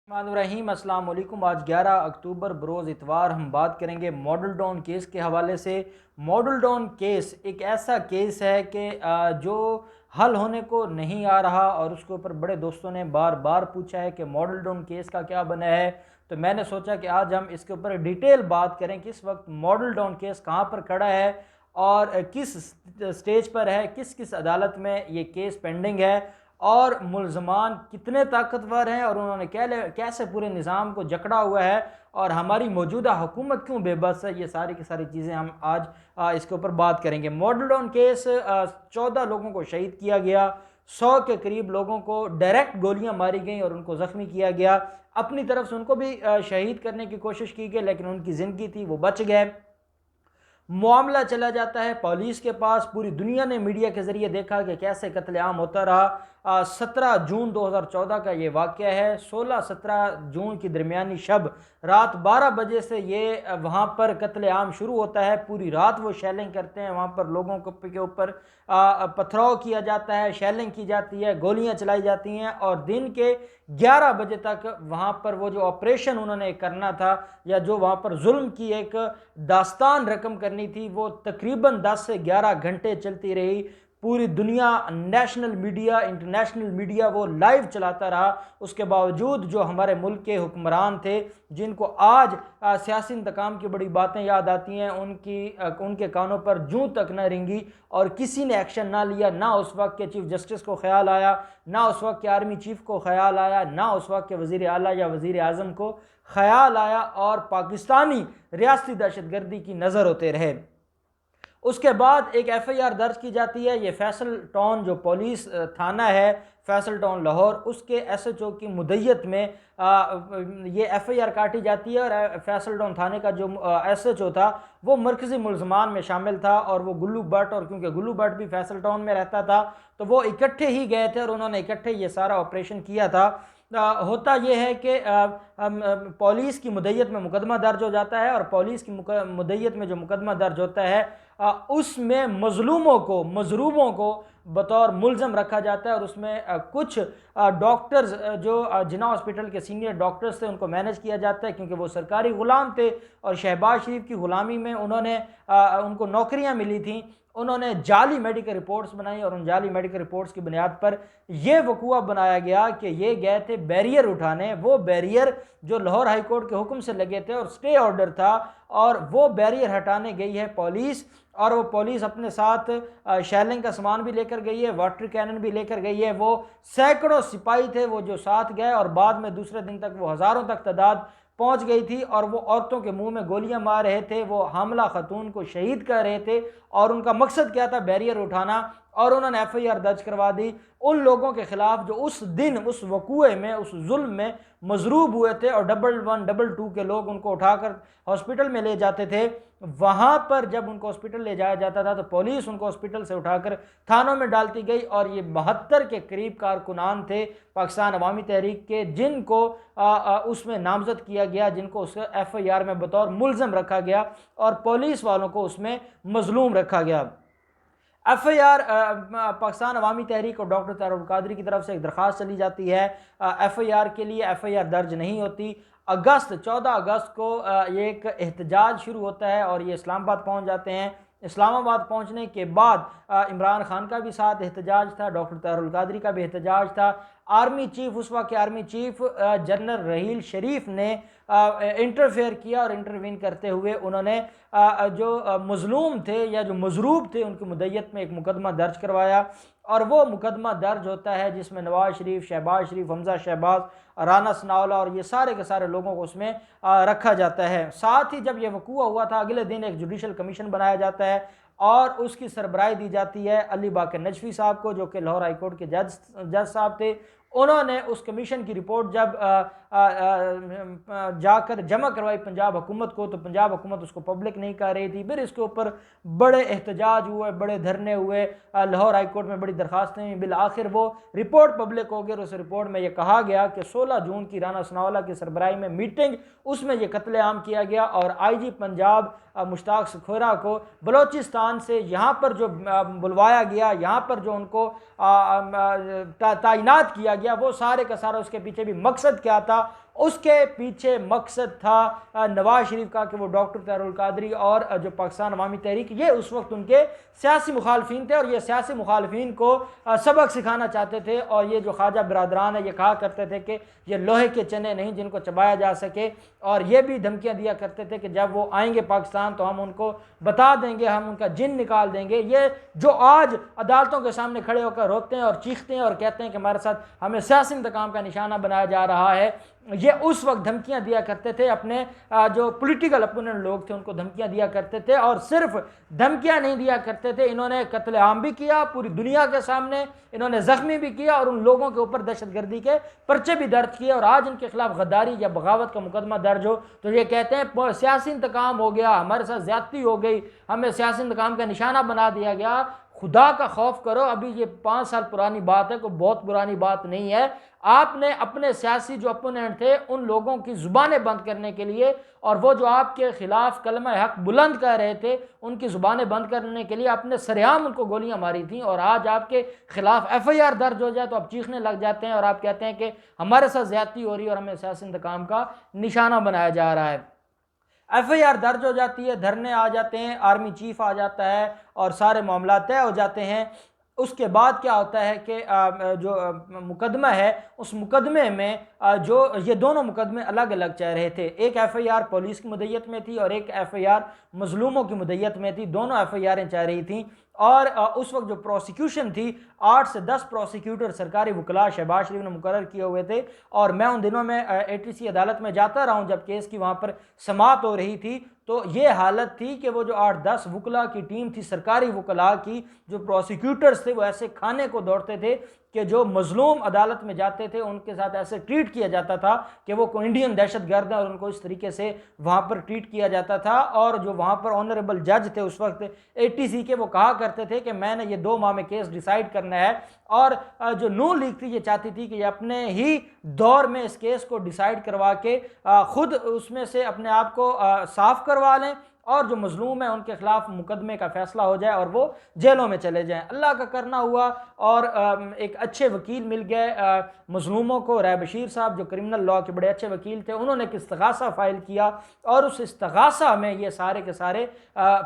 الرحمن الرحیم، السلام علیکم۔ آج 11 اکتوبر بروز اتوار ہم بات کریں گے ماڈل ٹاؤن کیس کے حوالے سے۔ ماڈل ٹاؤن کیس ایک ایسا کیس ہے کہ جو حل ہونے کو نہیں آ رہا، اور اس کے اوپر بڑے دوستوں نے بار بار پوچھا ہے کہ ماڈل ٹاؤن کیس کا کیا بنا ہے۔ تو میں نے سوچا کہ آج ہم اس کے اوپر ڈیٹیل بات کریں کہ اس وقت ماڈل ٹاؤن کیس کہاں پر کھڑا ہے اور کس سٹیج پر ہے، کس کس عدالت میں یہ کیس پینڈنگ ہے، اور ملزمان کتنے طاقتور ہیں اور انہوں نے کیسے پورے نظام کو جکڑا ہوا ہے، اور ہماری موجودہ حکومت کیوں بے بس ہے۔ یہ ساری کی ساری چیزیں ہم آج اس کے اوپر بات کریں گے۔ ماڈل ٹاؤن کیس 14 لوگوں کو شہید کیا گیا، 100 کے قریب لوگوں کو ڈائریکٹ گولیاں ماری گئیں اور ان کو زخمی کیا گیا۔ اپنی طرف سے ان کو بھی شہید کرنے کی کوشش کی گئی، لیکن ان کی زندگی تھی وہ بچ گئے۔ معاملہ چلا جاتا ہے پولیس کے پاس۔ پوری دنیا نے میڈیا کے ذریعے دیکھا کہ کیسے قتل عام ہوتا رہا۔ 17 جون 2014 کا یہ واقعہ ہے۔ 16-17 جون کی درمیانی شب رات 12 بجے سے یہ وہاں پر قتل عام شروع ہوتا ہے۔ پوری رات وہ شیلنگ کرتے ہیں، وہاں پر لوگوں کے اوپر پتھراؤ کیا جاتا ہے، شیلنگ کی جاتی ہے، گولیاں چلائی جاتی ہیں، اور دن کے 11 بجے تک وہاں پر وہ جو آپریشن انہوں نے کرنا تھا، یا جو وہاں پر ظلم کی ایک داستان رقم کرنی تھی، وہ تقریباً 10 سے 11 گھنٹے چلتی رہی۔ پوری دنیا، نیشنل میڈیا، انٹرنیشنل میڈیا وہ لائیو چلاتا رہا۔ اس کے باوجود جو ہمارے ملک کے حکمران تھے، جن کو آج سیاسی انتقام کی بڑی باتیں یاد آتی ہیں، ان کے کانوں پر جوں تک نہ رنگی، اور کسی نے ایکشن نہ لیا۔ نہ اس وقت کے چیف جسٹس کو خیال آیا، نہ اس وقت کے آرمی چیف کو خیال آیا، نہ اس وقت کے وزیر اعلیٰ یا وزیر اعظم کو خیال آیا، اور پاکستانی ریاستی دہشت گردی کی نظر ہوتے رہے۔ اس کے بعد ایک ایف آئی آر درج کی جاتی ہے۔ یہ فیصل ٹاؤن جو پولیس تھانہ ہے، فیصل ٹاؤن لاہور، اس کے ایس ایچ او کی مدیت میں یہ ایف آئی آر کاٹی جاتی ہے، اور فیصل ٹاؤن تھانے کا جو ایس ایچ او تھا وہ مرکزی ملزمان میں شامل تھا، اور وہ گلو بٹ، اور کیونکہ گلو بٹ بھی فیصل ٹاؤن میں رہتا تھا تو وہ اکٹھے ہی گئے تھے، اور انہوں نے اکٹھے یہ سارا آپریشن کیا تھا۔ ہوتا یہ ہے کہ پولیس کی مدیت میں مقدمہ درج ہو جاتا ہے، اور پولیس کی مدیت میں جو مقدمہ درج ہوتا ہے اس میں مظلوموں کو، مضروبوں کو بطور ملزم رکھا جاتا ہے، اور اس میں کچھ ڈاکٹرز جو جناح ہاسپٹل کے سینئر ڈاکٹرز تھے ان کو مینیج کیا جاتا ہے، کیونکہ وہ سرکاری غلام تھے، اور شہباز شریف کی غلامی میں ان کو نوکریاں ملی تھیں۔ انہوں نے جعلی میڈیکل رپورٹس بنائی، اور ان جعلی میڈیکل رپورٹس کی بنیاد پر یہ وقوعہ بنایا گیا کہ یہ گئے تھے بیریئر اٹھانے، وہ بیریئر جو لاہور ہائی کورٹ کے حکم سے لگے تھے اور سٹے آرڈر تھا، اور وہ بیریئر ہٹانے گئی ہے پولیس، اور وہ پولیس اپنے ساتھ شیلنگ کا سامان بھی لے کر گئی ہے، واٹر کینن بھی لے کر گئی ہے۔ وہ سینکڑوں سپاہی تھے وہ جو ساتھ گئے، اور بعد میں دوسرے دن تک وہ ہزاروں تک تعداد پہنچ گئی تھی، اور وہ عورتوں کے منہ میں گولیاں مار رہے تھے، وہ حاملہ خاتون کو شہید کر رہے تھے، اور ان کا مقصد کیا تھا؟ بیریئر اٹھانا، اور انہوں نے ایف آئی آر درج کروا دی ان لوگوں کے خلاف جو اس دن اس وقوعے میں، اس ظلم میں مضروب ہوئے تھے، اور 111 222 کے لوگ ان کو اٹھا کر ہاسپٹل میں لے جاتے تھے۔ وہاں پر جب ان کو ہاسپٹل لے جایا جاتا تھا تو پولیس ان کو ہاسپٹل سے اٹھا کر تھانوں میں ڈالتی گئی، اور یہ 72 کے قریب کارکنان تھے پاکستان عوامی تحریک کے، جن کو اس میں نامزد کیا گیا، جن کو اس ایف آئی آر میں بطور ملزم رکھا گیا، اور پولیس والوں کو اس میں مظلوم رکھا گیا۔ ایف آئی آر پاکستان عوامی تحریک اور ڈاکٹر طاہر القادری کی طرف سے ایک درخواست چلی جاتی ہے ایف آئی آر کے لیے۔ ایف آئی آر درج نہیں ہوتی۔ 14 اگست کو یہ ایک احتجاج شروع ہوتا ہے، اور یہ اسلام آباد پہنچ جاتے ہیں۔ اسلام آباد پہنچنے کے بعد عمران خان کا بھی ساتھ احتجاج تھا، ڈاکٹر طاہر القادری کا بھی احتجاج تھا۔ آرمی چیف، اس وقت کے آرمی چیف جنرل رحیل شریف نے انٹرفیئر کیا، اور انٹروین کرتے ہوئے انہوں نے جو مظلوم تھے یا جو مضروب تھے ان کی مدیت میں ایک مقدمہ درج کروایا، اور وہ مقدمہ درج ہوتا ہے جس میں نواز شریف، شہباز شریف، حمزہ شہباز، رانا ثناءاللہ اور یہ سارے کے سارے لوگوں کو اس میں رکھا جاتا ہے۔ ساتھ ہی جب یہ وقوعہ ہوا تھا، اگلے دن ایک جوڈیشل کمیشن بنایا جاتا ہے، اور اس کی سربراہی دی جاتی ہے علی باقر نجفی صاحب کو، جو کہ لاہور ہائی کورٹ کے جج صاحب تھے۔ انہوں نے اس کمیشن کی رپورٹ جب جا کر جمع کروائی پنجاب حکومت کو، تو پنجاب حکومت اس کو پبلک نہیں کر رہی تھی۔ پھر اس کے اوپر بڑے احتجاج ہوئے، بڑے دھرنے ہوئے، لاہور ہائی کورٹ میں بڑی درخواستیں ہوئیں، بالآخر وہ رپورٹ پبلک ہو گئی، اور اس رپورٹ میں یہ کہا گیا کہ 16 جون کی رانا ثناءاللہ کی سربراہی میں میٹنگ، اس میں یہ قتل عام کیا گیا، اور آئی جی پنجاب مشتاق سکھورا کو بلوچستان سے یہاں پر جو بلوایا گیا، یہاں پر جو ان کو تعینات کیا گیا، وہ سارے کا سارا اس کے پیچھے بھی مقصد کیا تھا؟ اس کے پیچھے مقصد تھا نواز شریف کا کہ وہ ڈاکٹر طاہر القادری اور جو پاکستان عوامی تحریک، یہ اس وقت ان کے سیاسی مخالفین تھے اور یہ سیاسی مخالفین کو سبق سکھانا چاہتے تھے، اور یہ جو خواجہ برادران ہے یہ کہا کرتے تھے کہ یہ لوہے کے چنے نہیں جن کو چبایا جا سکے، اور یہ بھی دھمکیاں دیا کرتے تھے کہ جب وہ آئیں گے پاکستان تو ہم ان کو بتا دیں گے، ہم ان کا جن نکال دیں گے۔ یہ جو آج عدالتوں کے سامنے کھڑے ہو کر روتے ہیں اور چیختے ہیں اور کہتے ہیں کہ ہمارے ساتھ ہمیں سیاسی انتقام کا نشانہ بنایا جا رہا ہے، یہ اس وقت دھمکیاں دیا کرتے تھے، اپنے جو پولیٹیکل اپوننٹ لوگ تھے ان کو دھمکیاں دیا کرتے تھے، اور صرف دھمکیاں نہیں دیا کرتے تھے، انہوں نے قتل عام بھی کیا پوری دنیا کے سامنے، انہوں نے زخمی بھی کیا اور ان لوگوں کے اوپر دہشت گردی کے پرچے بھی درج کیے، اور آج ان کے خلاف غداری یا بغاوت کا مقدمہ درج ہو تو یہ کہتے ہیں سیاسی انتقام ہو گیا، ہمارے ساتھ زیادتی ہو گئی، ہمیں سیاسی انتقام کا نشانہ بنا دیا گیا۔ خدا کا خوف کرو، ابھی یہ 5 سال پرانی بات ہے، کوئی بہت پرانی بات نہیں ہے۔ آپ نے اپنے سیاسی جو اپوننٹ تھے ان لوگوں کی زبانیں بند کرنے کے لیے، اور وہ جو آپ کے خلاف کلمہ حق بلند کر رہے تھے ان کی زبانیں بند کرنے کے لیے آپ نے سرعام ان کو گولیاں ماری تھیں، اور آج آپ کے خلاف FIR درج ہو جائے تو آپ چیخنے لگ جاتے ہیں اور آپ کہتے ہیں کہ ہمارے ساتھ زیادتی ہو رہی ہے اور ہمیں سیاسی انتقام کا نشانہ بنایا جا رہا ہے۔ FIR درج ہو جاتی ہے، دھرنے آ جاتے ہیں، آرمی چیف آ جاتا ہے اور سارے معاملات طے ہو جاتے ہیں۔ اس کے بعد کیا ہوتا ہے کہ جو مقدمہ ہے اس مقدمے میں جو یہ دونوں مقدمے الگ الگ چل رہے تھے، ایک FIR پولیس کی مدیت میں تھی اور ایک FIR مظلوموں کی مدیت میں تھی، دونوں FIRیں چل رہی تھیں، اور اس وقت جو پروسیکیوشن تھی 8 سے 10 پروسیکیوٹر سرکاری وکلاء شہباز شریف نے مقرر کیے ہوئے تھے، اور میں ان دنوں میں ATC عدالت میں جاتا رہا ہوں جب کیس کی وہاں پر سماعت ہو رہی تھی، تو یہ حالت تھی کہ وہ جو 8-10 وکلاء کی ٹیم تھی سرکاری وکلاء کی، جو پروسیکیوٹرز تھے وہ ایسے کھانے کو دوڑتے تھے کہ جو مظلوم عدالت میں جاتے تھے ان کے ساتھ ایسے ٹریٹ کیا جاتا تھا کہ وہ کوئی انڈین دہشت گرد ہیں، اور ان کو اس طریقے سے وہاں پر ٹریٹ کیا جاتا تھا۔ اور جو وہاں پر آنریبل جج تھے اس وقت ATC کے، وہ کہا کرتے تھے کہ میں نے یہ 2 ماہ میں کیس ڈیسائیڈ کرنا ہے، اور جو نون لیگ تھی یہ چاہتی تھی کہ یہ اپنے ہی دور میں اس کیس کو ڈیسائیڈ کروا کے خود اس میں سے اپنے آپ کو صاف کروا لیں، اور جو مظلوم ہیں ان کے خلاف مقدمے کا فیصلہ ہو جائے اور وہ جیلوں میں چلے جائیں۔ اللہ کا کرنا ہوا اور ایک اچھے وکیل مل گئے مظلوموں کو، رائے بشیر صاحب جو کرمنل لاء کے بڑے اچھے وکیل تھے، انہوں نے ایک استغاثہ فائل کیا، اور اس استغاثہ میں یہ سارے کے سارے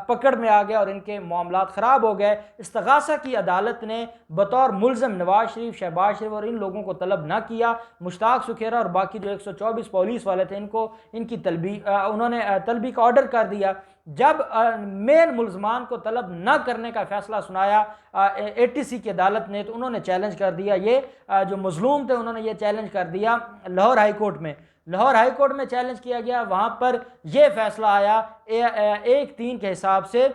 پکڑ میں آ گئے اور ان کے معاملات خراب ہو گئے۔ استغاثہ کی عدالت نے بطور ملزم نواز شریف، شہباز شریف اور ان لوگوں کو طلب نہ کیا، مشتاق سکھیرا اور باقی جو 124 پولیس والے تھے ان کی انہوں نے طلبی کا آرڈر کر دیا۔ جب مین ملزمان کو طلب نہ کرنے کا فیصلہ سنایا ATC کی عدالت نے، تو انہوں نے چیلنج کر دیا، یہ جو مظلوم تھے انہوں نے یہ چیلنج کر دیا لاہور ہائی کورٹ میں۔ لاہور ہائی کورٹ میں چیلنج کیا گیا، وہاں پر یہ فیصلہ آیا 1-3 کے حساب سے۔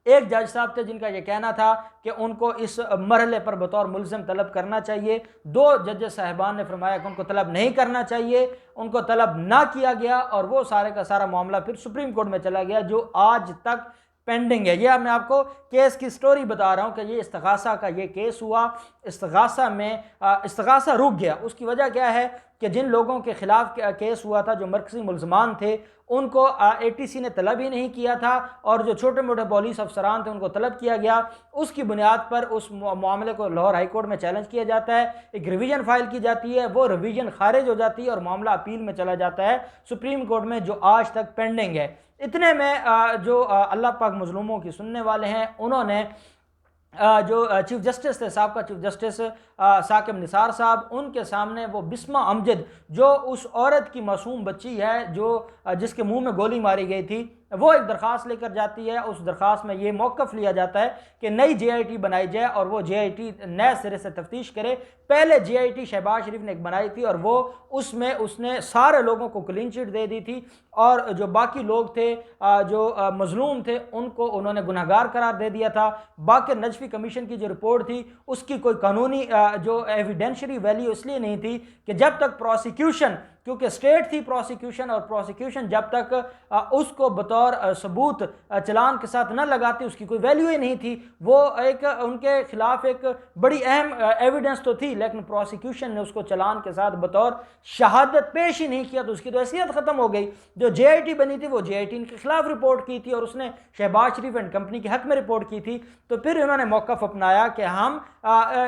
ایک جج صاحب تھے جن کا یہ کہنا تھا کہ ان کو اس مرحلے پر بطور ملزم طلب کرنا چاہیے، 2 جج صاحبان نے فرمایا کہ ان کو طلب نہیں کرنا چاہیے، ان کو طلب نہ کیا گیا، اور وہ سارے کا سارا معاملہ پھر سپریم کورٹ میں چلا گیا جو آج تک پینڈنگ ہے۔ یہ میں آپ کو کیس کی سٹوری بتا رہا ہوں کہ یہ استغاثہ کا یہ کیس ہوا، استغاثہ میں استغاثہ رک گیا۔ اس کی وجہ کیا ہے کہ جن لوگوں کے خلاف کیس ہوا تھا، جو مرکزی ملزمان تھے، ان کو ATC نے طلب ہی نہیں کیا تھا، اور جو چھوٹے موٹے پولیس افسران تھے ان کو طلب کیا گیا۔ اس کی بنیاد پر اس معاملے کو لاہور ہائی کورٹ میں چیلنج کیا جاتا ہے، ایک ریویژن فائل کی جاتی ہے، وہ ریویژن خارج ہو جاتی ہے اور معاملہ اپیل میں چلا جاتا ہے سپریم کورٹ میں، جو آج تک پینڈنگ ہے۔ اتنے میں جو اللہ پاک مظلوموں کی سننے والے ہیں، انہوں نے جو چیف جسٹس تھے، سابقہ چیف جسٹس ثاقب نثار صاحب، ان کے سامنے وہ بسمہ امجد جو اس عورت کی معصوم بچی ہے جس کے منہ میں گولی ماری گئی تھی، وہ ایک درخواست لے کر جاتی ہے۔ اس درخواست میں یہ موقف لیا جاتا ہے کہ نئی JIT بنائی جائے اور وہ JIT نئے سرے سے تفتیش کرے۔ پہلے JIT شہباز شریف نے ایک بنائی تھی اور وہ اس میں اس نے سارے لوگوں کو کلین چٹ دے دی تھی، اور جو باقی لوگ تھے جو مظلوم تھے ان کو انہوں نے گناہگار قرار دے دیا تھا۔ باقر نجفی کمیشن کی جو رپورٹ تھی اس کی کوئی قانونی جو ایویڈینشری ویلیو اس لیے نہیں تھی کہ جب تک پروسیکیوشن، کیونکہ اسٹیٹ تھی پروسیکیوشن، اور پروسیکیوشن جب تک اس کو بطور ثبوت چلان کے ساتھ نہ لگاتی اس کی کوئی ویلیو ہی نہیں تھی۔ وہ ایک ان کے خلاف ایک بڑی اہم ایویڈنس تو تھی، لیکن پروسیکیوشن نے اس کو چلان کے ساتھ بطور شہادت پیش ہی نہیں کیا، تو اس کی تو حیثیت ختم ہو گئی۔ جو JIT بنی تھی وہ JIT ان کے خلاف رپورٹ کی تھی اور اس نے شہباز شریف اینڈ کمپنی کے حق میں رپورٹ کی تھی، تو پھر انہوں نے موقف اپنایا کہ ہم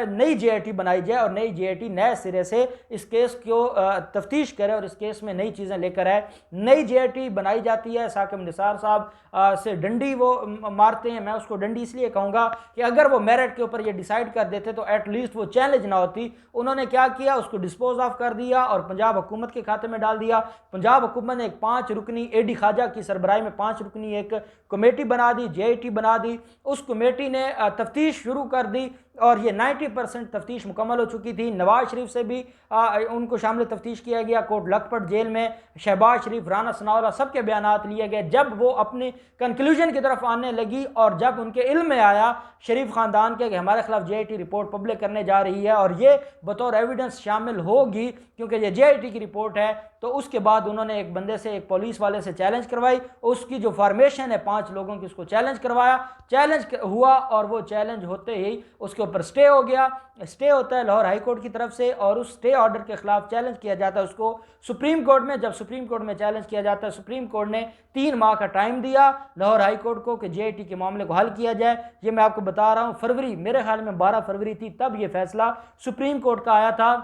نئی JIT بنائی جائے اور نئی JIT نئے سرے سے اس کیس کو تفتیش کرے رہے اور اس کیس میں نئی چیزیں لے کر آئے، نئی JIT بنائی جاتی ہے، ثاقب نثار صاحب سے ڈنڈی وہ مارتے ہیں۔ میں اس کو ڈنڈی اس لیے کہوں گا کہ اگر وہ میرٹ کے اوپر یہ ڈیسائیڈ کر دیتے تو ایٹ لیسٹ وہ چیلنج نہ ہوتی۔ انہوں نے کیا کیا، اس کو ڈسپوز آف کر دیا اور پنجاب حکومت کے کھاتے میں ڈال دیا۔ پنجاب حکومت نے ایک 5 رکنی AD خواجہ کی سربراہی میں 5 رکنی ایک کمیٹی بنا دی، JIT بنا دی۔ اس کمیٹی نے تفتیش شروع کر دی اور یہ 90% تفتیش مکمل ہو چکی تھی۔ نواز شریف سے بھی ان کو شامل تفتیش کیا گیا، کوٹ لکھپت جیل میں شہباز شریف، رانا ثناءاللہ سب کے بیانات لیے گئے۔ جب وہ اپنی کنکلوژن کی طرف آنے لگی اور جب ان کے علم میں آیا شریف خاندان کے کہ ہمارے خلاف JIT رپورٹ پبلک کرنے جا رہی ہے اور یہ بطور ایویڈنس شامل ہوگی کیونکہ یہ JIT کی رپورٹ ہے، تو اس کے بعد انہوں نے ایک بندے سے، ایک پولیس والے سے چیلنج کروائی۔ اس کی جو فارمیشن ہے 5 لوگوں کی، اس کو چیلنج کروایا، چیلنج ہوا اور وہ چیلنج ہوتے ہی اس کے اوپر سٹے ہو گیا۔ سٹے ہوتا ہے لاہور ہائی کورٹ کی طرف سے اور اس سٹے آرڈر کے خلاف چیلنج کیا جاتا ہے اس کو سپریم کورٹ میں۔ جب سپریم کورٹ میں چیلنج کیا جاتا ہے، سپریم کورٹ نے 3 ماہ کا ٹائم دیا لاہور ہائی کورٹ کو کہ JIT کے معاملے کو حل کیا جائے۔ یہ میں آپ کو بتا رہا ہوں فروری، میرے خیال میں 12 فروری تھی تب یہ فیصلہ سپریم کورٹ کا آیا تھا۔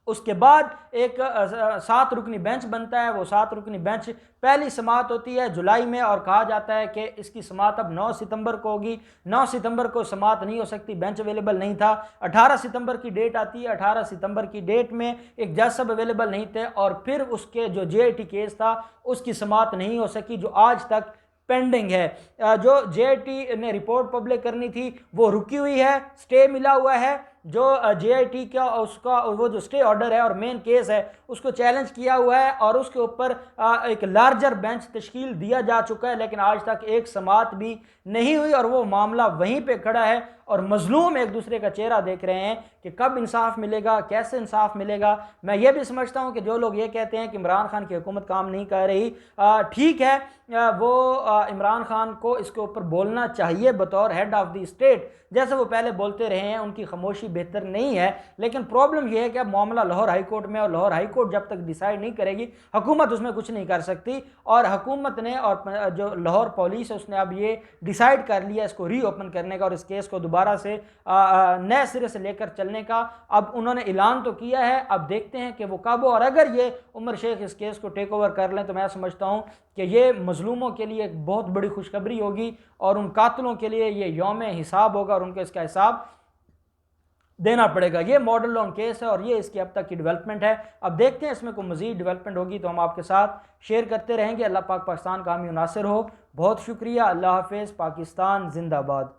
اس کے بعد ایک 7 رکنی بینچ بنتا ہے، وہ 7 رکنی بینچ پہلی سماعت ہوتی ہے جولائی میں اور کہا جاتا ہے کہ اس کی سماعت اب 9 ستمبر کو ہوگی۔ 9 ستمبر کو سماعت نہیں ہو سکتی، بینچ اویلیبل نہیں تھا۔ 18 ستمبر کی ڈیٹ آتی ہے، 18 ستمبر کی ڈیٹ میں ایک جج صاحب اویلیبل نہیں تھے اور پھر اس کے جو JIT کیس تھا اس کی سماعت نہیں ہو سکی جو آج تک پینڈنگ ہے۔ جو JIT نے رپورٹ پبلک کرنی تھی وہ رکی ہوئی ہے، سٹے ملا ہوا ہے۔ جو JIT کا اس کا وہ جو سٹے آرڈر ہے اور مین کیس ہے اس کو چیلنج کیا ہوا ہے اور اس کے اوپر ایک لارجر بینچ تشکیل دیا جا چکا ہے، لیکن آج تک ایک سماعت بھی نہیں ہوئی اور وہ معاملہ وہیں پہ کھڑا ہے اور مظلوم ایک دوسرے کا چہرہ دیکھ رہے ہیں کہ کب انصاف ملے گا، کیسے انصاف ملے گا۔ میں یہ بھی سمجھتا ہوں کہ جو لوگ یہ کہتے ہیں کہ عمران خان کی حکومت کام نہیں کر رہی، ٹھیک ہے، وہ عمران خان کو اس کے اوپر بولنا چاہیے بطور ہیڈ آف دی اسٹیٹ، جیسے وہ پہلے بولتے رہے ہیں، ان کی خاموشی بہتر نہیں ہے۔ لیکن پرابلم یہ ہے کہ اب معاملہ لاہور ہائی کورٹ میں اور لاہور ہائی کورٹ جب تک ڈیسائیڈ نہیں کرے گی حکومت اس میں کچھ نہیں کر سکتی، اور حکومت نے اور جو لاہور پولیس ہے اس نے اب یہ ڈیسائیڈ کر لیا اس کو ری اوپن کرنے کا اور اس کیس کو دوبارہ سے نئے سرے سے لے کر چلنے کا۔ اب انہوں نے اعلان تو کیا ہے، اب دیکھتے ہیں کہ وہ کب ہو، اور اگر یہ عمر شیخ اس کیس کو ٹیک اوور کر لیں تو میں سمجھتا ہوں کہ یہ مظلوموں کے لیے ایک بہت بڑی خوشخبری ہوگی اور ان قاتلوں کے لیے یہ یوم حساب ہوگا اور ان کو اس کا حساب دینا پڑے گا۔ یہ ماڈل لاء کیس ہے اور یہ اس کی اب تک کی ڈیولپمنٹ ہے۔ اب دیکھتے ہیں اس میں کوئی مزید ڈیولپمنٹ ہوگی تو ہم آپ کے ساتھ شیئر کرتے رہیں گے۔ اللہ پاک پاکستان کا حامی و ناصر ہو۔ بہت شکریہ، اللہ حافظ، پاکستان زندہ باد۔